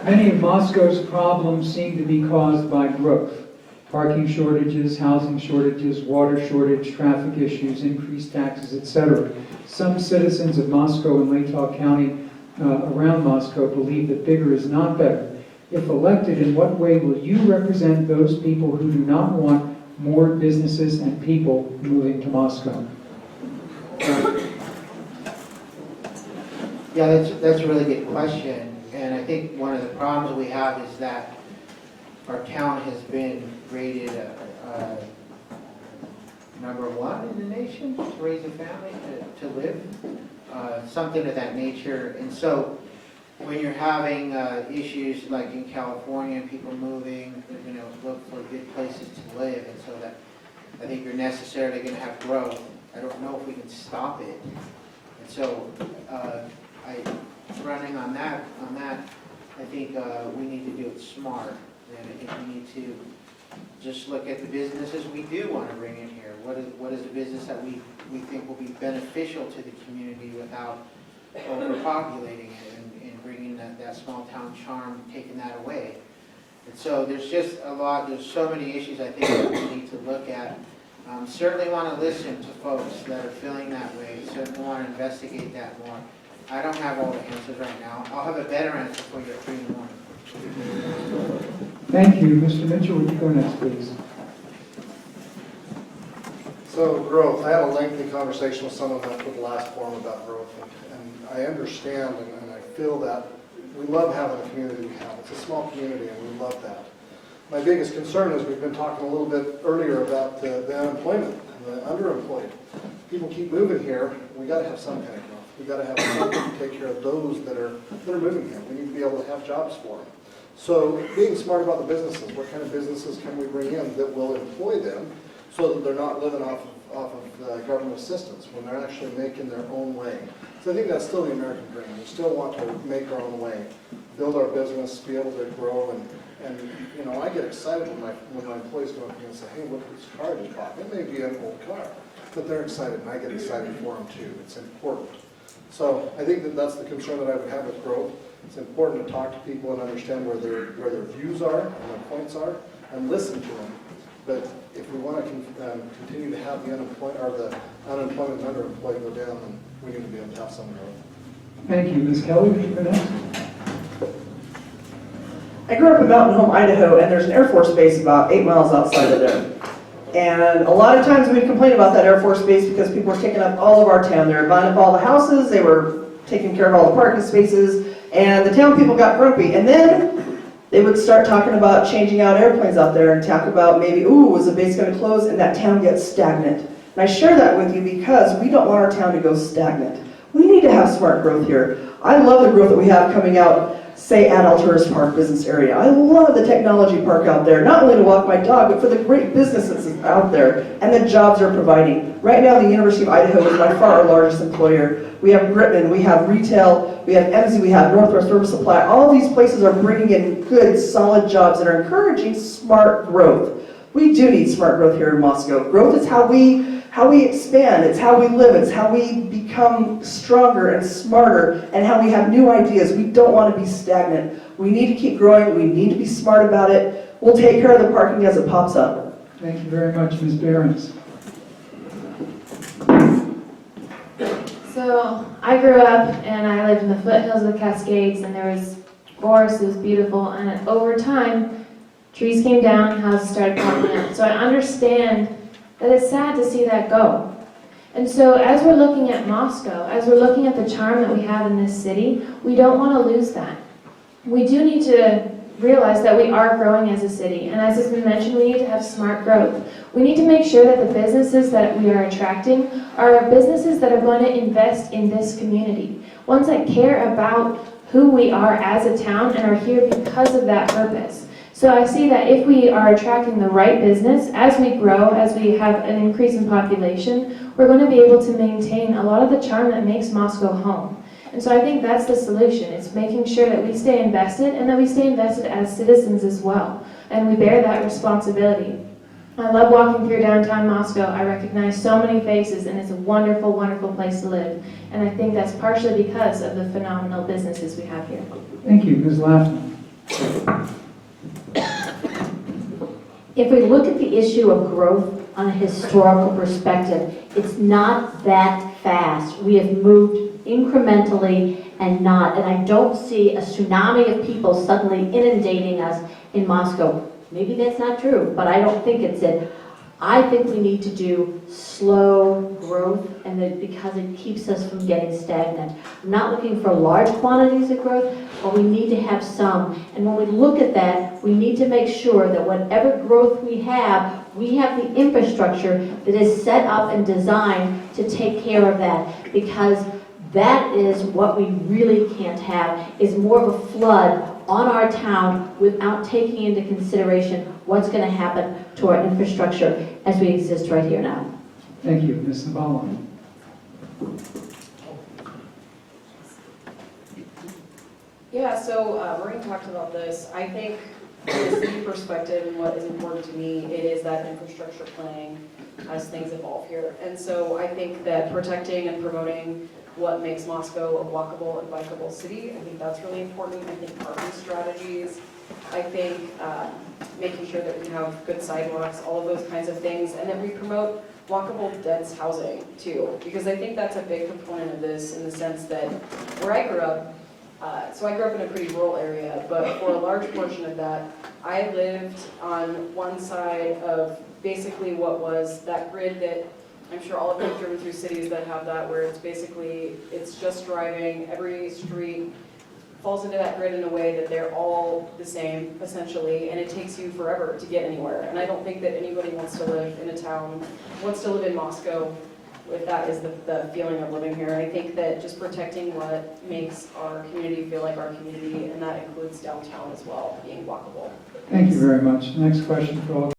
Many of Moscow's problems seem to be caused by growth. Parking shortages, housing shortages, water shortage, traffic issues, increased taxes, etc. Some citizens of Moscow and Latah County around Moscow believe that bigger is not better. If elected, in what way will you represent those people who do not want more businesses and people moving to Moscow? Yeah, that's a really good question. And I think one of the problems we have is that our town has been rated number one in the nation to raise a family, to live, something of that nature. And so when you're having issues like in California, people moving, look for good places to live, and so that I think you're necessarily going to have growth. I don't know if we can stop it. And so running on that, I think we need to do it smart. And I think we need to just look at the businesses we do want to bring in here. What is a business that we think will be beneficial to the community without overpopulating it and bringing that small town charm, taking that away. And so there's just there's so many issues I think that we need to look at. Certainly want to listen to folks that are feeling that way. Certainly want to investigate that more. I don't have all the answers right now. I'll have a better answer for you at 3 in the morning. Thank you. Mr. Mitchell, would you go next, please? So growth, I had a lengthy conversation with someone after the last forum about growth, and I understand and I feel that we love having the community we have. It's a small community and we love that. My biggest concern is we've been talking a little bit earlier about the unemployment and the underemployed. People keep moving here, we got to have some kind of growth. We got to have something to take care of those that are moving here. We need to be able to have jobs for them. So being smart about the businesses, what kind of businesses can we bring in that will employ them so that they're not living off of government assistance when they're actually making their own way. So I think that's still the American dream. We still want to make our own way, build our business, be able to grow, and I get excited when my employees go up to me and say, hey, look at this car you bought. It may be an old car, but they're excited, and I get excited for them too. It's important. So I think that's the concern that I would have with growth. It's important to talk to people and understand where their views are and their points are, and listen to them. But if we want to continue to have the unemployment and underemployed go down, then we need to be able to have some growth. Thank you. Ms. Kelly, would you go next? I grew up in Mountain Home, Idaho, and there's an Air Force base about 8 miles outside of there. And a lot of times we'd complain about that Air Force base because people were taking up all of our town. They were buying up all the houses, they were taking care of all the parking spaces, and the town people got grumpy. And then they would start talking about changing out airplanes out there and talk about maybe, ooh, is the base going to close? And that town gets stagnant. And I share that with you because we don't want our town to go stagnant. We need to have smart growth here. I love the growth that we have coming out, say, at Alturas Park business area. I love the technology park out there, not only to walk my dog, but for the great businesses out there and the jobs they're providing. Right now, the University of Idaho is by far our largest employer. We have Gritman, we have retail, we have MZ, we have Northwest River Supply. All these places are bringing in good, solid jobs that are encouraging smart growth. We do need smart growth here in Moscow. Growth is how we expand, it's how we live, it's how we become stronger and smarter, and how we have new ideas. We don't want to be stagnant. We need to keep growing, we need to be smart about it. We'll take care of the parking as it pops up. Thank you very much, Ms. Behrens. So I grew up and I lived in the foothills of the Cascades, and there was forest, it was beautiful, and over time trees came down, houses started popping up. So I understand that it's sad to see that go. And so as we're looking at Moscow, as we're looking at the charm that we have in this city, we don't want to lose that. We do need to realize that we are growing as a city, and as has been mentioned, we need to have smart growth. We need to make sure that the businesses that we are attracting are businesses that are going to invest in this community, ones that care about who we are as a town and are here because of that purpose. So I see that if we are attracting the right business, as we grow, as we have an increase in population, we're going to be able to maintain a lot of the charm that makes Moscow home. And so I think that's the solution. It's making sure that we stay invested, and that we stay invested as citizens as well. And we bear that responsibility. I love walking through downtown Moscow. I recognize so many faces, and it's a wonderful, wonderful place to live. And I think that's partially because of the phenomenal businesses we have here. Thank you, Ms. Laffman. if we look at the issue of growth on a historical perspective, it's not that fast. We have moved incrementally and I don't see a tsunami of people suddenly inundating us in Moscow. Maybe that's not true, but I don't think it's it. I think we need to do slow growth because it keeps us from getting stagnant. I'm not looking for large quantities of growth, but we need to have some. And when we look at that, we need to make sure that whatever growth we have the infrastructure that is set up and designed to take care of that. Because that is what we really can't have, is more of a flood on our town without taking into consideration what's going to happen to our infrastructure as we exist right here now. Thank you, Ms. Zabala. Yeah, so Maureen talked about this. I think from a city perspective and what is important to me, it is that infrastructure planning as things evolve here. And so I think that protecting and promoting what makes Moscow a walkable and bikeable city, I think that's really important. I think parking strategies, I think making sure that we have good sidewalks, all of those kinds of things, and then we promote walkable dense housing too, because I think that's a big component of this in the sense that where I grew up, so I grew up in a pretty rural area, but for a large portion of that, I lived on one side of basically what was that grid that I'm sure all of you have driven through cities that have that, where it's basically, it's just driving, every street falls into that grid in a way that they're all the same, essentially, and it takes you forever to get anywhere. And I don't think that anybody wants to live in a town, wants to live in Moscow, if that is the feeling of living here. I think that just protecting what makes our community feel like our community, and that includes downtown as well, being walkable. Thank you very much. Next question for all